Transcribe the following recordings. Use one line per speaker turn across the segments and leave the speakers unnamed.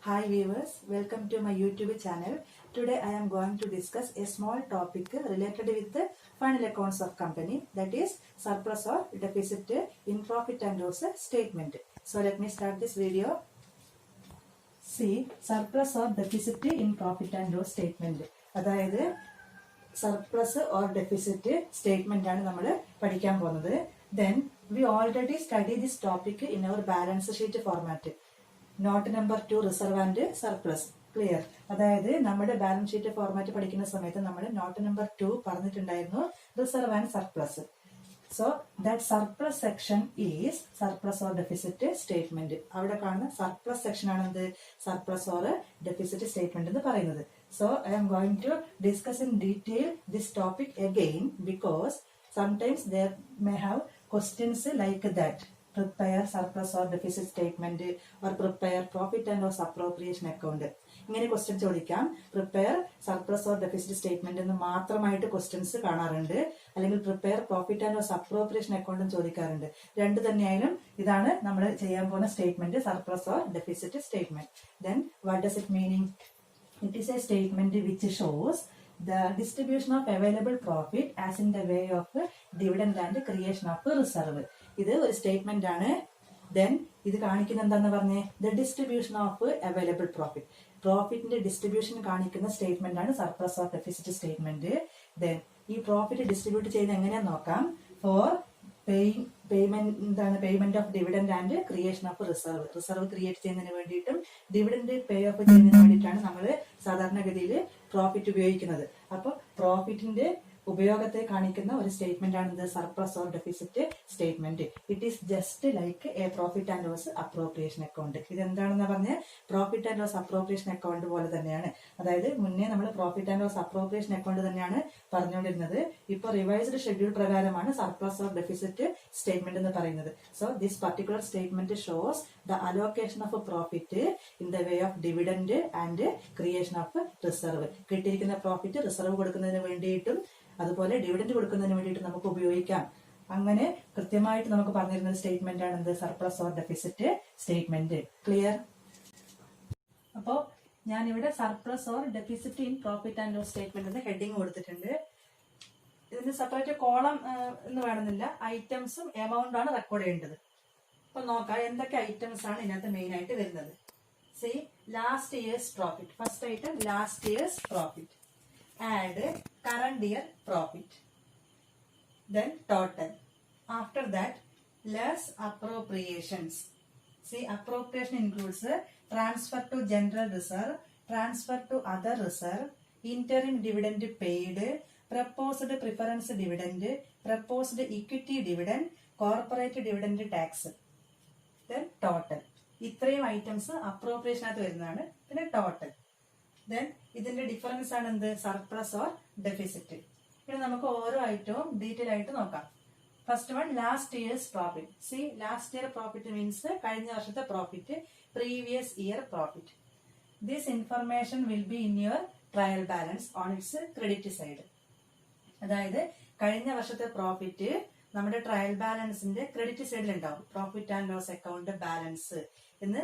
Hi viewers, welcome to my YouTube channel. Today I am going to discuss a small topic related with the final accounts of company, that is surplus or deficit in profit and loss statement. So let me start this video. See, surplus or deficit in profit and loss statement. അതായത് surplus or deficit statement ആണ് നമ്മൾ പഠിക്കാൻ പോകുന്നത്. Then we already study this topic in our balance sheet format. Not number 2 reserve and surplus clear. അതായത് നമ്മുടെ balance sheet format പഠിക്കുന്ന സമയത്ത് നമ്മൾ നോട്ട് നമ്പർ 2 പറഞ്ഞിട്ടുണ്ടായിരുന്നു reserve and surplus. So that surplus section is surplus or deficit statement. അവിടെ കാണുന്ന surplus section ആണ് എന്ത് സർപ്ലസ് ഓർ ഡെഫിസിറ്റ് സ്റ്റേറ്റ്മെന്റ് എന്ന് പറയുന്നത്. So I am going to discuss in detail this topic again because sometimes there may have questions like that. Prepare surplus or deficit statement or prepare profit and loss appropriation account. ഇങ്ങനെ question ചോദിക്കാം. Prepare surplus or deficit statement എന്ന് മാത്രമായിട്ട് questions കാണാറുണ്ട്, അല്ലെങ്കിൽ prepare profit and loss appropriation അക്കൗണ്ടും ചോദിക്കാറുണ്ട്. രണ്ട് തന്നെയായാലും ഇതാണ് നമ്മൾ ചെയ്യാൻ പോകുന്ന statement, surplus or deficit statement. Then what does it meaning? It is a statement which shows the distribution of available profit as in the way of dividend and creation of reserve. ഇത് ഒരു statement ആണ്. Then ഇത് കാണിക്കുന്ന എന്താന്ന് പറഞ്ഞേ, the distribution of available profit. പ്രോഫിറ്റിന്റെ distribution കാണിക്കുന്ന statement ആണ് surplus or deficit statement. Then ഈ പ്രോഫിറ്റ് ഡിസ്ട്രിബ്യൂട്ട് ചെയ്യുന്നത് എങ്ങനെയാന്ന് നോക്കാം. For payment of dividend and creation of reserve. Reserve create ചെയ്യുന്നതിന് വേണ്ടിയിട്ടും ഡിവിഡൻഡ് പേ ഓഫ് ചെയ്യുന്നതിന് വേണ്ടിയിട്ടാണ് നമ്മൾ സാധാരണഗതിയിൽ പ്രോഫിറ്റ് ഉപയോഗിക്കുന്നത്. അപ്പോൾ പ്രോഫിറ്റിന്റെ ഉപയോഗത്തെ കാണിക്കുന്ന ഒരു സ്റ്റേറ്റ്മെന്റ് ആണ് ഇത് surplus or deficit statement. It is just like a profit and loss appropriation account. ഇത് എന്താണെന്ന് പറഞ്ഞ profit and loss appropriation account പോലെ തന്നെയാണ്. അതായത് മുന്നേ നമ്മൾ profit and loss appropriation account തന്നെയാണ് പറഞ്ഞുകൊണ്ടിരുന്നത്. ഇപ്പോൾ റിവൈസ്ഡ് ഷെഡ്യൂൾ പ്രകാരമാണ് സർപ്ലസ് ഓർ ഡെഫിസിറ്റ് സ്റ്റേറ്റ്മെന്റ് എന്ന് പറയുന്നത്. So this particular statement shows the allocation of profit in the way of dividend and creation of reserve. കിട്ടിയിരിക്കുന്ന പ്രോഫിറ്റ് റിസർവ് കൊടുക്കുന്നതിന് വേണ്ടിയിട്ടും അതുപോലെ ഡിവിഡൻഡ് കൊടുക്കുന്നതിന് വേണ്ടിയിട്ട് നമുക്ക് ഉപയോഗിക്കാം. അങ്ങനെ കൃത്യമായിട്ട് നമുക്ക് പറഞ്ഞിരുന്ന സ്റ്റേറ്റ്മെന്റ് ആണ് എന്ത് surplus or deficit statement. Clear? അപ്പോ ഞാനിവിടെ surplus or deficit in profit and loss statement എന്ന് ഹെഡിങ് കൊടുത്തിട്ടുണ്ട്. ഇതിന് സെപ്പറേറ്റ് കോളം എന്ന് വേണമെന്നില്ല, ഐറ്റംസും എമൗണ്ട് ആണ് റെക്കോർഡ് ചെയ്യേണ്ടത്. അപ്പൊ നോക്കാം എന്തൊക്കെ ഐറ്റംസ് ആണ് ഇതിനകത്ത് മെയിൻ ആയിട്ട് വരുന്നത്. C last years profit. First item last years profit. Add current year profit, then total. After that, less appropriations. See, appropriation includes transfer to general reserve, transfer to other reserve, interim dividend paid, proposed preference dividend, proposed equity dividend, corporate dividend tax. Then total. ഇത്രയും items അപ്രോപ്രിയേഷനകത്ത് വരുന്നതാണ്. പിന്നെ total. Then ഇതിന്റെ difference ആണ് എന്ത് surplus or deficit. ഇനി നമുക്ക് ഓരോ ഐറ്റവും ഡീറ്റെയിൽ ആയിട്ട് നോക്കാം. First one last years profit. C last year profit means കഴിഞ്ഞ വർഷത്തെ profit, previous year profit. This information will be in your trial balance on its credit side. അതായത് കഴിഞ്ഞ വർഷത്തെ പ്രോഫിറ്റ് നമ്മുടെ ട്രയൽ ബാലൻസിന്റെ ക്രെഡിറ്റ് സൈഡിൽ ഉണ്ടാവും. Profit and loss account balance എന്ന്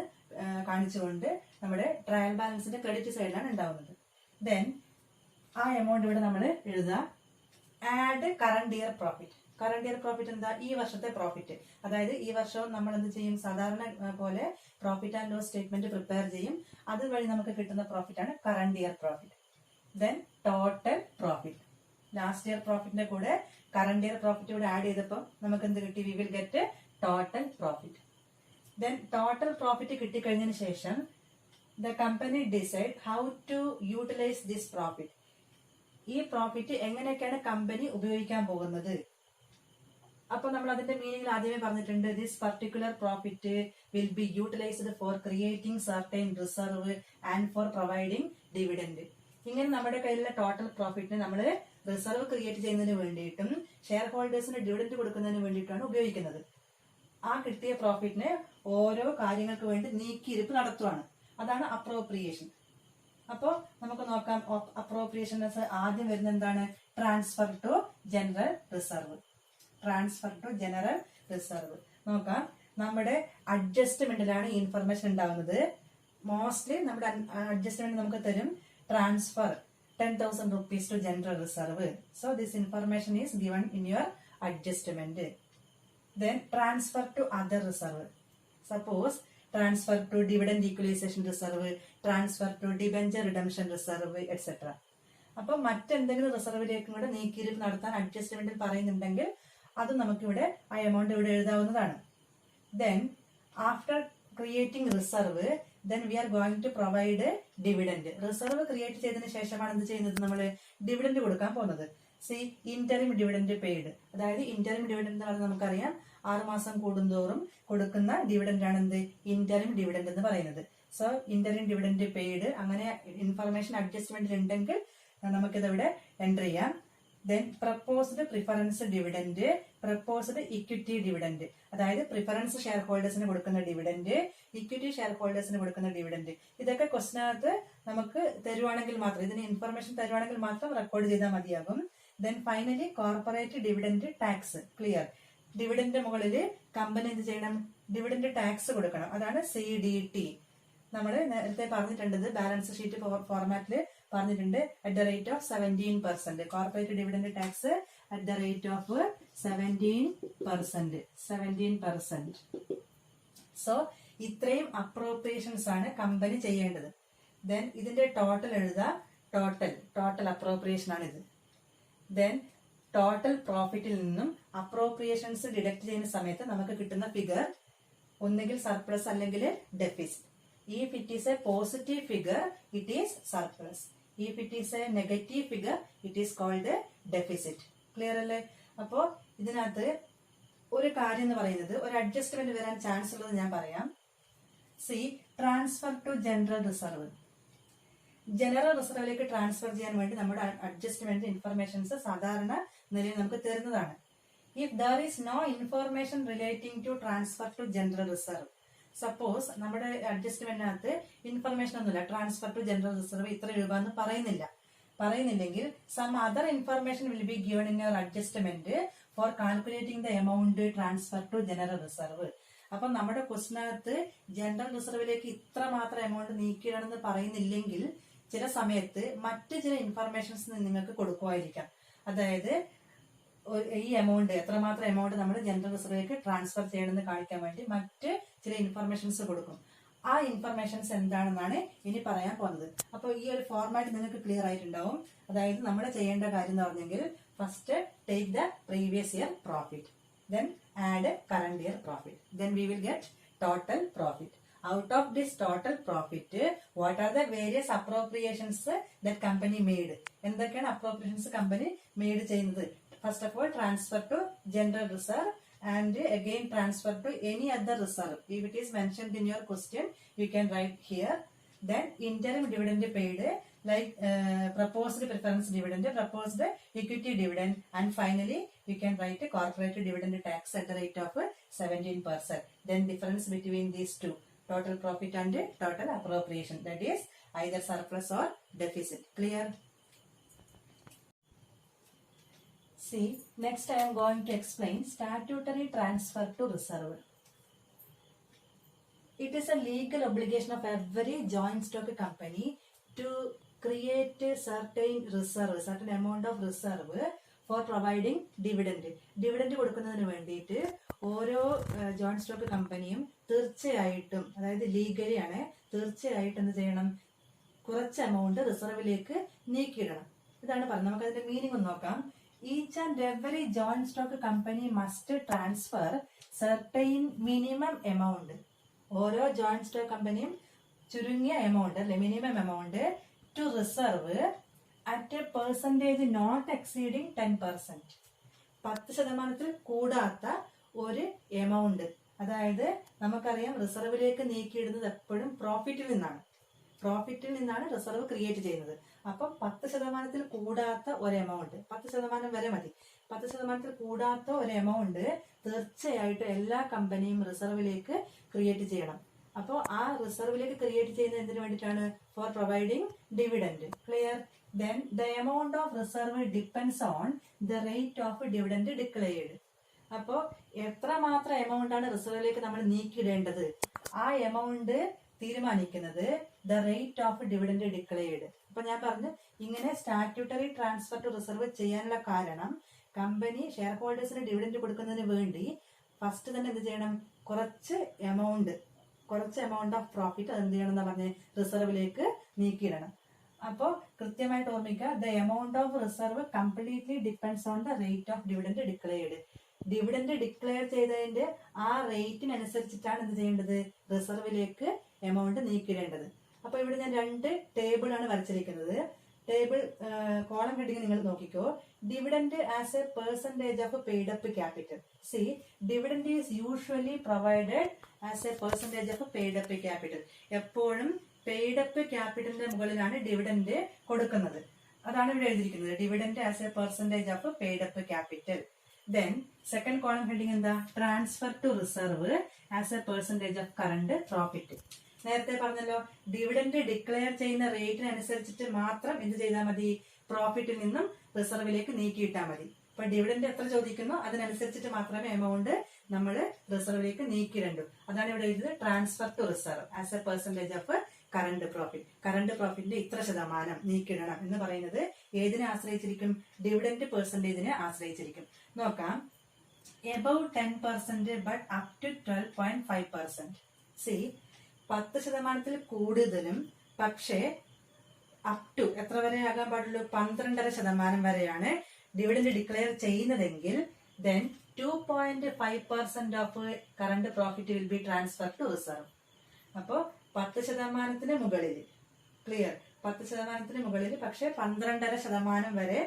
കാണിച്ചുകൊണ്ട് നമ്മുടെ ട്രയൽ ബാലൻസിന്റെ ക്രെഡിറ്റ് സൈഡിലാണ് ഉണ്ടാവുന്നത്. ദെൻ ആ എമൗണ്ട് ഇവിടെ നമ്മൾ എഴുതുക. Add current year profit. Current year profit എന്താ? ഈ വർഷത്തെ പ്രോഫിറ്റ്. അതായത് ഈ വർഷവും നമ്മൾ എന്ത് ചെയ്യും, സാധാരണ പോലെ profit and loss statement prepare ചെയ്യും. അതുവഴി നമുക്ക് കിട്ടുന്ന പ്രോഫിറ്റ് ആണ് current year profit. Then total profit. Last year പ്രോഫിറ്റിന്റെ കൂടെ കറണ്ട് ഇയർ പ്രോഫിറ്റ് ഇവിടെ ആഡ് ചെയ്തപ്പോൾ നമുക്ക് എന്ത് കിട്ടി? We will get total profit. Then total profit കിട്ടിക്കഴിഞ്ഞതിന് ശേഷം the company decide how to utilise this profit. ഈ പ്രോഫിറ്റ് എങ്ങനെയൊക്കെയാണ് കമ്പനി ഉപയോഗിക്കാൻ പോകുന്നത്. അപ്പൊ നമ്മൾ അതിന്റെ മീനിങ് ആദ്യമേ പറഞ്ഞിട്ടുണ്ട്. This particular profit will be utilised four creating certain reserve and four providing dividend. ഇങ്ങനെ നമ്മുടെ കയ്യിലുള്ള ടോട്ടൽ പ്രോഫിറ്റിനെ നമ്മൾ റിസർവ് ക്രിയേറ്റ് ചെയ്യുന്നതിന് വേണ്ടിയിട്ടും ഷെയർ ഹോൾഡേഴ്സിന് ഡിവിഡൻഡ് കൊടുക്കുന്നതിന് വേണ്ടിയിട്ടാണ് ഉപയോഗിക്കുന്നത്. ആ കിട്ടിയ പ്രോഫിറ്റിനെ ഓരോ കാര്യങ്ങൾക്ക് വേണ്ടി നീക്കിയിരിപ്പ് നടത്തുവാണ്. അതാണ് അപ്രോപ്രിയേഷൻ. അപ്പോ നമുക്ക് നോക്കാം. അപ്രോപ്രിയേഷൻ ആദ്യം വരുന്ന എന്താണ്? Transfer to general reserve. Transfer to general reserve നോക്കാം. നമ്മുടെ അഡ്ജസ്റ്റ്മെന്റിലാണ് ഇൻഫർമേഷൻ ഉണ്ടാവുന്നത്. മോസ്റ്റ്ലി നമ്മുടെ അഡ്ജസ്റ്റ്മെന്റ് നമുക്ക് തരും transfer 10,000 rupees to general reserve. So this information is given in your adjustment. Then transfer to other reserve. Suppose transfer to dividend equalization reserve, transfer to debenture redemption reserve, etc. അപ്പൊ മറ്റെന്തെങ്കിലും റിസർവിലേക്കും കൂടെ നീക്കിയിരിപ്പ് നടത്താൻ അഡ്ജസ്റ്റ്മെന്റിൽ പറയുന്നുണ്ടെങ്കിൽ അത് നമുക്കിവിടെ ആ എമൗണ്ട് ഇവിടെ എഴുതാവുന്നതാണ്. Then after creating reserve, then we are going to provide dividend. Reserve create ചെയ്തതിനു ശേഷമാണ് എന്ത് ചെയ്യുന്നത്, നമ്മൾ ഡിവിഡൻഡ് കൊടുക്കാൻ പോകുന്നത്. C interim dividend paid. അതായത് ഇന്ററിം ഡിവിഡൻഡ് എന്ന് പറഞ്ഞാൽ നമുക്കറിയാം 6 മാസം കൂടുന്തോറും കൊടുക്കുന്ന ഡിവിഡൻഡ് ആണ് എന്ത്, ഇന്ററിം ഡിവിഡൻഡ് എന്ന് പറയുന്നത്. സോ ഇന്ററിം ഡിവിഡൻഡ് പെയ്ഡ്, അങ്ങനെ ഇൻഫർമേഷൻ അഡ്ജസ്റ്റ്മെന്റ് ഉണ്ടെങ്കിൽ നമുക്കിതിവിടെ എൻ്റർ ചെയ്യാം. Then proposed preference dividend, proposed equity dividend, അതായത് പ്രിഫറൻസ് ഷെയർ ഹോൾഡേഴ്സിന് കൊടുക്കുന്ന ഡിവിഡൻഡ്, ഇക്വിറ്റി ഷെയർ ഹോൾഡേഴ്സിന് കൊടുക്കുന്ന ഡിവിഡൻഡ്. ഇതൊക്കെ ക്വസ്റ്റിനകത്ത് നമുക്ക് തരുവാണെങ്കിൽ മാത്രം, ഇതിന് ഇൻഫർമേഷൻ തരുവാണെങ്കിൽ മാത്രം റെക്കോർഡ് ചെയ്താൽ മതിയാകും. Then finally corporate dividend tax clear. Dividend മുകളിൽ കമ്പനി എന്ത് ചെയ്യണം, ഡിവിഡൻഡ് ടാക്സ് കൊടുക്കണം. അതാണ് CDT. നമ്മൾ നേരത്തെ പറഞ്ഞിട്ടുണ്ട്, ബാലൻസ് ഷീറ്റ് ഫോർമാറ്റിൽ പറഞ്ഞിട്ടുണ്ട്, at the rate of 17%. Corporate dividend tax at the rate of 17%. So ഇത്രയും അപ്രോപ്രിയേഷൻസ് ആണ് കമ്പനി ചെയ്യേണ്ടത്. ദെൻ ഇതിന്റെ ടോട്ടൽ എഴുതാം. ടോട്ടൽ അപ്രോപ്രിയേഷൻ ആണ് ഇത്. ദെൻ ടോട്ടൽ പ്രോഫിറ്റിൽ നിന്നും അപ്രോപ്രിയേഷൻസ് ഡിഡക്ട് ചെയ്യുന്ന സമയത്ത് നമുക്ക് കിട്ടുന്ന ഫിഗർ ഒന്നുകിൽ സർപ്ലസ് അല്ലെങ്കിൽ deficit. If it is a positive figure, it is surplus. If it is a negative figure, it is called a deficit. Clear അല്ലേ? അപ്പോ ഇതിനകത്ത് ഒരു കാര്യം എന്ന് പറയുന്നത്, ഒരു അഡ്ജസ്റ്റ്മെന്റ് വരാൻ ചാൻസ് ഉള്ളത് ഞാൻ പറയാം. C transfer to general reserve. General റിസർവിലേക്ക് ട്രാൻസ്ഫർ ചെയ്യാൻ വേണ്ടി നമ്മുടെ അഡ്ജസ്റ്റ്മെന്റ് ഇൻഫർമേഷൻസ് സാധാരണ നിലയിൽ നമുക്ക് തരുന്നതാണ്. If there is no information relating to transfer to general reserve, suppose നമ്മുടെ അഡ്ജസ്റ്റ്മെന്റിനകത്ത് ഇൻഫർമേഷൻ ഒന്നുമില്ല, ട്രാൻസ്ഫർ ടു ജനറൽ റിസർവ് ഇത്ര രൂപ എന്ന് പറയുന്നില്ലെങ്കിൽ some other information will be given in your adjustment for calculating the amount transfer to general reserve. അപ്പൊ നമ്മുടെ ക്വസ്റ്റിനകത്ത് general റിസർവിലേക്ക് ഇത്ര മാത്രം എമൗണ്ട് നീക്കിയിടണമെന്ന് പറയുന്നില്ലെങ്കിൽ ചില സമയത്ത് മറ്റ് ചില ഇൻഫർമേഷൻസ് നിങ്ങൾക്ക് കൊടുക്കുമായിരിക്കാം. അതായത് ഈ എമൗണ്ട് എത്രമാത്രം എമൗണ്ട് നമ്മൾ ജനറൽ റിസർവിലേക്ക് ട്രാൻസ്ഫർ ചെയ്യണമെന്ന് കാണിക്കാൻ വേണ്ടി മറ്റ് ചില ഇൻഫർമേഷൻസ് കൊടുക്കും. ആ ഇൻഫർമേഷൻസ് എന്താണെന്നാണ് ഇനി പറയാൻ പോകുന്നത്. അപ്പോൾ ഈ ഒരു ഫോർമാറ്റ് നിങ്ങൾക്ക് ക്ലിയർ ആയിട്ടുണ്ടാവും. അതായത് നമ്മൾ ചെയ്യേണ്ട കാര്യം എന്ന് പറഞ്ഞെങ്കിൽ, first take the previous year profit, then add current year profit, then we will get total profit. Out of this total profit, what are the various appropriations that company made? എന്തൊക്കെയാണ് appropriations company made ചെയ്യുന്നത്? First of all, transfer to general reserve and again transfer to any other reserve. If it is mentioned in your question, you can write here. Then interim dividend paid, like proposed preference dividend, proposed equity dividend, and finally you can write a corporate dividend tax at the rate of 17%. Then difference between these two, total profit and total appropriation, that is either surplus or deficit. Clear? See, next I am going to explain statutory transfer to reserve. It is a legal obligation of every joint stock company to create a certain reserve, certain amount of reserve for providing dividend. Dividend കൊടുക്കുന്നതിന് വേണ്ടിയിട്ട് ഓരോ joint stock കമ്പനിയും തീർച്ചയായിട്ടും, അതായത് legally ആണ്, തീർച്ചയായിട്ടും എന്ത് ചെയ്യണം, കുറച്ച് എമൗണ്ട് റിസർവിലേക്ക് നീക്കിയിടണം. ഇതാണ് പറഞ്ഞത്. നമുക്ക് അതിന്റെ മീനിങ് ഒന്ന് നോക്കാം. Each and every joint stock company must transfer certain minimum amount. ഓരോ ജോയിന്റ് സ്റ്റോക്ക് കമ്പനിയും ചുരുങ്ങിയ എമൗണ്ട് അല്ലെ minimum amount to reserve at a percentage not exceeding 10%. 10% കൂടാത്ത ഒരു എമൗണ്ട്. അതായത് നമുക്കറിയാം റിസർവിലേക്ക് നീക്കിയിടുന്നത് എപ്പോഴും പ്രോഫിറ്റിൽ നിന്നാണ് റിസർവ് ക്രിയേറ്റ് ചെയ്യുന്നത്. അപ്പം 10% കൂടാത്ത ഒരു എമൗണ്ട്, 10% വരെ മതി, 10% കൂടാത്ത ഒരു എമൗണ്ട് തീർച്ചയായിട്ടും എല്ലാ കമ്പനിയും റിസർവിലേക്ക് ക്രിയേറ്റ് ചെയ്യണം. അപ്പോൾ ആ റിസർവിലേക്ക് ക്രിയേറ്റ് ചെയ്യുന്നത് എന്തിനു വേണ്ടിയിട്ടാണ്? For providing dividend. Clear? Then the amount of reserve depends on the rate of dividend declared. അപ്പോൾ എത്രമാത്രം എമൗണ്ട് ആണ് റിസർവിലേക്ക് നമ്മൾ നീക്കിയിടേണ്ടത്, ആ എമൗണ്ട് തീരുമാനിക്കുന്നത് the rate of dividend declared. അപ്പൊ ഞാൻ പറഞ്ഞു ഇങ്ങനെ സ്റ്റാറ്റ്യൂട്ടറി ട്രാൻസ്ഫർ ടു റിസർവ് ചെയ്യാനുള്ള കാരണം കമ്പനി ഷെയർ ഹോൾഡേഴ്സിന് ഡിവിഡൻഡ് കൊടുക്കുന്നതിന് വേണ്ടി ഫസ്റ്റ് തന്നെ എന്ത് ചെയ്യണം, കുറച്ച് എമൗണ്ട് ഓഫ് പ്രോഫിറ്റ് അത് എന്ത് ചെയ്യണം എന്ന് പറഞ്ഞ് റിസർവിലേക്ക് നീക്കിയിടണം. അപ്പോൾ കൃത്യമായിട്ട് ഓർമ്മിക്കുക, the amount of reserve completely depends on the rate of dividend declared. Dividend declare ചെയ്തതിന്റെ ആ റേറ്റിനനുസരിച്ചിട്ടാണ് എന്ത് ചെയ്യേണ്ടത്, റിസർവിലേക്ക് എമൗണ്ട് നീക്കിയിടേണ്ടത്. അപ്പൊ ഇവിടെ ഞാൻ 2 ടേബിൾ ആണ് വരച്ചിരിക്കുന്നത്. ടേബിൾ കോളം ഹെഡിങ് നിങ്ങൾ നോക്കിക്കോ. Dividend as a percentage of paid up capital. C, dividend is usually provided as a percentage of paid up capital. എപ്പോഴും പെയ്ഡ് അപ്പ് ക്യാപിറ്റലിന്റെ മുകളിലാണ് ഡിവിഡൻഡ് കൊടുക്കുന്നത്. അതാണ് ഇവിടെ എഴുതിയിരിക്കുന്നത്, dividend as a percentage of paid up capital. Then second column heading എന്താ, transfer to reserve as a percentage of current profit. നേരത്തെ പറഞ്ഞല്ലോ, ഡിവിഡൻഡ് ഡിക്ലെയർ ചെയ്യുന്ന റേറ്റിനനുസരിച്ചിട്ട് മാത്രം എന്ത് ചെയ്താൽ മതി, പ്രോഫിറ്റിൽ നിന്നും റിസർവിലേക്ക് നീക്കിയിട്ടാൽ മതി. ഇപ്പൊ ഡിവിഡൻഡ് എത്ര ചോദിക്കുന്നോ അതിനനുസരിച്ചിട്ട് മാത്രമേ എമൗണ്ട് നമ്മൾ റിസർവിലേക്ക് നീക്കിയിടണ്ടു. അതാണ് ഇവിടെ എഴുതിയത്, transfer to reserve as a percentage of current profit. Current പ്രോഫിറ്റിന്റെ ഇത്ര ശതമാനം നീക്കിയിടണം എന്ന് പറയുന്നത് ഏതിനെ ആശ്രയിച്ചിരിക്കും, ഡിവിഡൻഡ് പെർസെന്റേജിനെ ആശ്രയിച്ചിരിക്കും. നോക്കാം, above 10% but up to 12.5%. See, 10% കൂടുതലും പക്ഷേ അപ് ടു എത്ര വരെ ആകാൻ പാടുള്ളൂ, 12.5% വരെയാണ് ഡിവിഡൻഡ് ഡിക്ലെയർ ചെയ്യുന്നതെങ്കിൽ then 2.5% of current profit will be transfer to reserve. അപ്പോ 10% മുകളിൽ, ക്ലിയർ, 10% മുകളിൽ പക്ഷെ 12.5% വരെ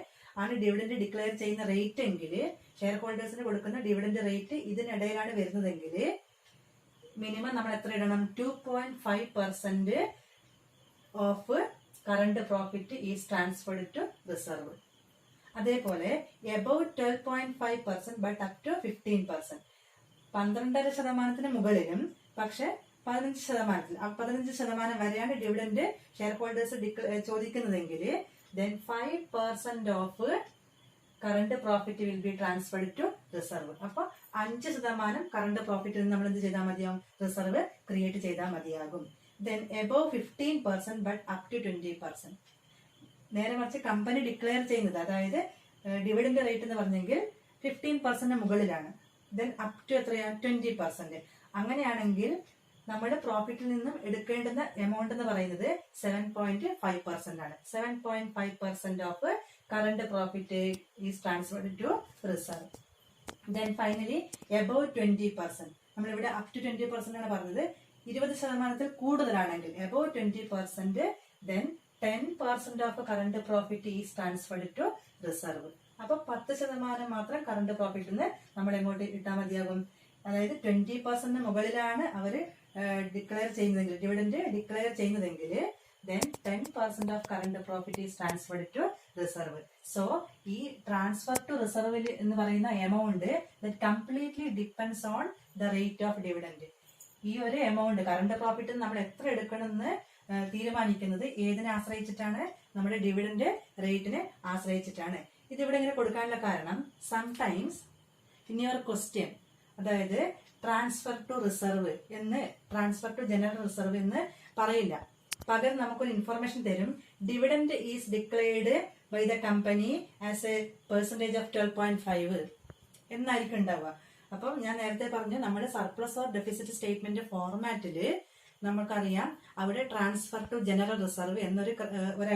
ആണ് ഡിവിഡൻഡ് ഡിക്ലെയർ ചെയ്യുന്ന റേറ്റ് എങ്കിൽ, ഷെയർ ഹോൾഡേഴ്സിന് കൊടുക്കുന്ന ഡിവിഡൻഡ് റേറ്റ് ഇതിനിടയിലാണ് വരുന്നതെങ്കിൽ മിനിമം നമ്മൾ എത്ര ഇടണം, 2.5% of current profit is transferred to reserve. അതേപോലെ എബവ് 12.5% ബട്ട് അപ് ടു 15%. 12.5% മുകളിലും പക്ഷെ 15% വരെയാണ് ഡിവിഡൻഡ് ഷെയർ ഹോൾഡേഴ്സ് ചോദിക്കുന്നതെങ്കിൽ then 5% of current profit will be transferred to reserve. അപ്പൊ 5% കറണ്ട് പ്രോഫിറ്റിൽ നിന്ന് നമ്മൾ എന്ത് ചെയ്താൽ മതിയാവും, റിസർവ് ക്രിയേറ്റ് ചെയ്താൽ മതിയാകും. Then above 15% but up to 20%. നേരെ മറിച്ച് കമ്പനി ഡിക്ലെയർ ചെയ്യുന്നത്, അതായത് ഡിവിഡൻഡ് റേറ്റ് എന്ന് പറഞ്ഞെങ്കിൽ 15% മുകളിലാണ്, ദെൻ അപ് ടു എത്രയാ, 20%. അങ്ങനെയാണെങ്കിൽ നമ്മുടെ പ്രോഫിറ്റിൽ നിന്നും എടുക്കേണ്ടുന്ന എമൗണ്ട് എന്ന് പറയുന്നത് 7.5% ആണ്. 7.5% of current profit is transferred to reserve. Then finally above 20%. നമ്മളിവിടെ അപ് ടു 20% ആണ് പറഞ്ഞത്. 20% കൂടുതലാണെങ്കിൽ above 20%, then 10% of current profit is transferred to reserve. അപ്പൊ 10% മാത്രം കറണ്ട് പ്രോഫിറ്റിൽ നിന്ന് നമ്മൾ എങ്ങോട്ട് ഇട്ടാൽ മതിയാകും, അതായത് 20% മുകളിലാണ് അവര് ഡിക്ലെയർ ചെയ്യുന്നതെങ്കിൽ, ഡിവിഡൻഡ് ഡിക്ലെയർ ചെയ്യുന്നതെങ്കിൽ then 10% of current profit is transferred to reserve. So, ഈ transfer to reserve എന്ന് പറയുന്ന amount that completely depends on the rate of dividend. ഈ ഒരു എമൗണ്ട് കറണ്ട് പ്രോഫിറ്റ് നമ്മൾ എത്ര എടുക്കണമെന്ന് തീരുമാനിക്കുന്നത് ഏതിനെ ആശ്രയിച്ചിട്ടാണ്, നമ്മുടെ ഡിവിഡൻഡ് റേറ്റിനെ ആശ്രയിച്ചിട്ടാണ്. ഇതിവിടെ ഇങ്ങനെ കൊടുക്കാനുള്ള കാരണം സംടൈംസ് ഇൻ യുവർ ക്വസ്റ്റ്യൻ, അതായത് ട്രാൻസ്ഫർ ടു റിസർവ് എന്ന്, ട്രാൻസ്ഫർ ടു ജനറൽ റിസർവ് എന്ന് പറയില്ല, പകരം നമുക്കൊരു ഇൻഫർമേഷൻ തരും, dividend is declared by the company as a percentage of 12.5 എന്നായിരിക്കും ഉണ്ടാവുക. അപ്പം ഞാൻ നേരത്തെ പറഞ്ഞു, നമ്മുടെ സർപ്ലസ് ഓർ ഡെഫിസിറ്റ് സ്റ്റേറ്റ്മെന്റ് ഫോർമാറ്റില് നമുക്കറിയാം അവിടെ ട്രാൻസ്ഫർ ടു ജനറൽ റിസർവ് എന്നൊരു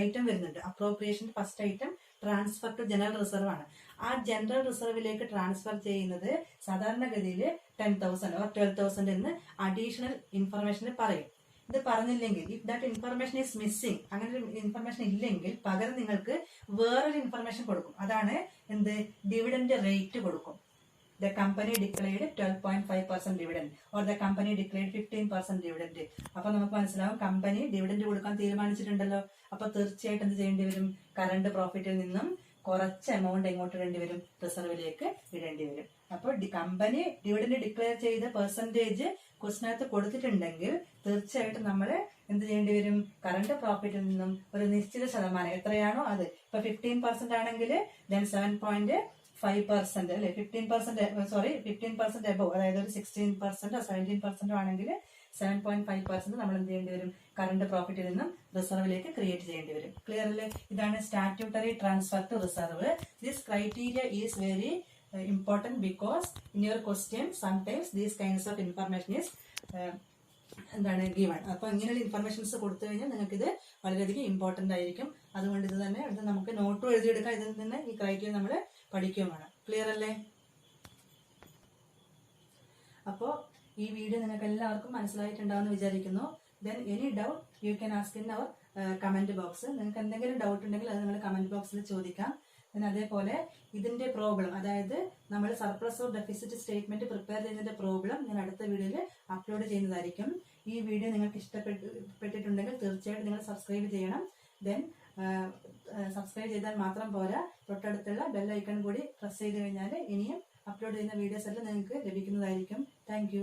ഐറ്റം വരുന്നുണ്ട്. Appropriation first item transfer to general reserve ആണ്. ആ ജനറൽ റിസർവിലേക്ക് ട്രാൻസ്ഫർ ചെയ്യുന്നത് സാധാരണഗതിയിൽ 10,000 ഓർ 12,000 എന്ന് അഡീഷണൽ ഇൻഫർമേഷന് പറയും. ഇത് പറഞ്ഞില്ലെങ്കിൽ, if that information is missing, അങ്ങനെ ഒരു ഇൻഫർമേഷൻ ഇല്ലെങ്കിൽ പകരം നിങ്ങൾക്ക് വേറൊരു ഇൻഫർമേഷൻ കൊടുക്കും. അതാണ് എന്ത്, ഡിവിഡൻഡ് റേറ്റ് കൊടുക്കും. The company declared 12.5% dividend or the company declared 15% dividend. അപ്പൊ നമുക്ക് മനസ്സിലാവും കമ്പനി ഡിവിഡൻഡ് കൊടുക്കാൻ തീരുമാനിച്ചിട്ടുണ്ടല്ലോ. അപ്പൊ തീർച്ചയായിട്ടും എന്ത് ചെയ്യേണ്ടി വരും, കറണ്ട് പ്രോഫിറ്റിൽ നിന്നും കുറച്ച് എമൗണ്ട് എങ്ങോട്ട് ഇടേണ്ടി വരും, റിസർവിലേക്ക് ഇടേണ്ടി വരും. അപ്പോൾ കമ്പനി ഡിവിഡൻഡ് ഡിക്ലെയർ ചെയ്ത പെർസെന്റേജ് ക്വസ്റ്റിനകത്ത് കൊടുത്തിട്ടുണ്ടെങ്കിൽ തീർച്ചയായിട്ടും നമ്മൾ എന്ത് ചെയ്യേണ്ടി വരും, കറണ്ട് പ്രോഫിറ്റിൽ നിന്നും ഒരു നിശ്ചിത ശതമാനം എത്രയാണോ അത്, ഇപ്പൊ 15% ആണെങ്കിൽ then 7.5% അല്ലെ, 15% എബവ്, അതായത് ഒരു 16% 17% ആണെങ്കിൽ 7.5% നമ്മൾ എന്ത് ചെയ്യേണ്ടി വരും? കറണ്ട് പ്രോഫിറ്റിൽ നിന്നും റിസർവിലേക്ക് ക്രിയേറ്റ് ചെയ്യേണ്ടി വരും. ക്ലിയർ അല്ലേ? ഇതാണ് statutory transfer to reserve. This criteria is very important because in your question sometimes these kinds of information is എന്താണ് ഗിവൺ. അപ്പൊ ഇങ്ങനെയുള്ള ഇൻഫർമേഷൻസ് കൊടുത്തു കഴിഞ്ഞാൽ നിങ്ങൾക്ക് ഇത് വളരെയധികം ഇമ്പോർട്ടന്റ് ആയിരിക്കും. അതുകൊണ്ട് ഇത് തന്നെ ഇത് നമുക്ക് നോട്ടും എഴുതിയെടുക്കാം. ഇതിൽ നിന്ന് ഈ ക്രൈറ്റീരിയ നമ്മൾ പഠിക്കുകയും വേണം. ക്ലിയർ അല്ലേ? അപ്പോൾ ഈ വീഡിയോ നിങ്ങൾക്ക് എല്ലാവർക്കും മനസ്സിലായിട്ടുണ്ടാവുമെന്ന് വിചാരിക്കുന്നു. Then any doubt you can ask in our comment box. നിങ്ങൾക്ക് എന്തെങ്കിലും ഡൗട്ട് ഉണ്ടെങ്കിൽ അത് നിങ്ങൾ കമന്റ് ബോക്സിൽ ചോദിക്കാം. അതേപോലെ ഇതിന്റെ പ്രോബ്ലം, അതായത് നമ്മൾ surplus or deficit statement prepare ചെയ്യുന്നതിന്റെ പ്രോബ്ലം ഞാൻ അടുത്ത വീഡിയോയിൽ അപ്ലോഡ് ചെയ്യുന്നതായിരിക്കും. ഈ വീഡിയോ നിങ്ങൾക്ക് ഇഷ്ടപ്പെട്ടിട്ടുണ്ടെങ്കിൽ തീർച്ചയായിട്ടും നിങ്ങൾ സബ്സ്ക്രൈബ് ചെയ്യണം. ദെൻ സബ്സ്ക്രൈബ് ചെയ്താൽ മാത്രം പോരാ, തൊട്ടടുത്തുള്ള ബെൽ ഐക്കൺ കൂടി പ്രസ് ചെയ്ത് കഴിഞ്ഞാൽ ഇനിയും അപ്ലോഡ് ചെയ്യുന്ന വീഡിയോസ് എല്ലാം നിങ്ങൾക്ക് ലഭിക്കുന്നതായിരിക്കും. താങ്ക്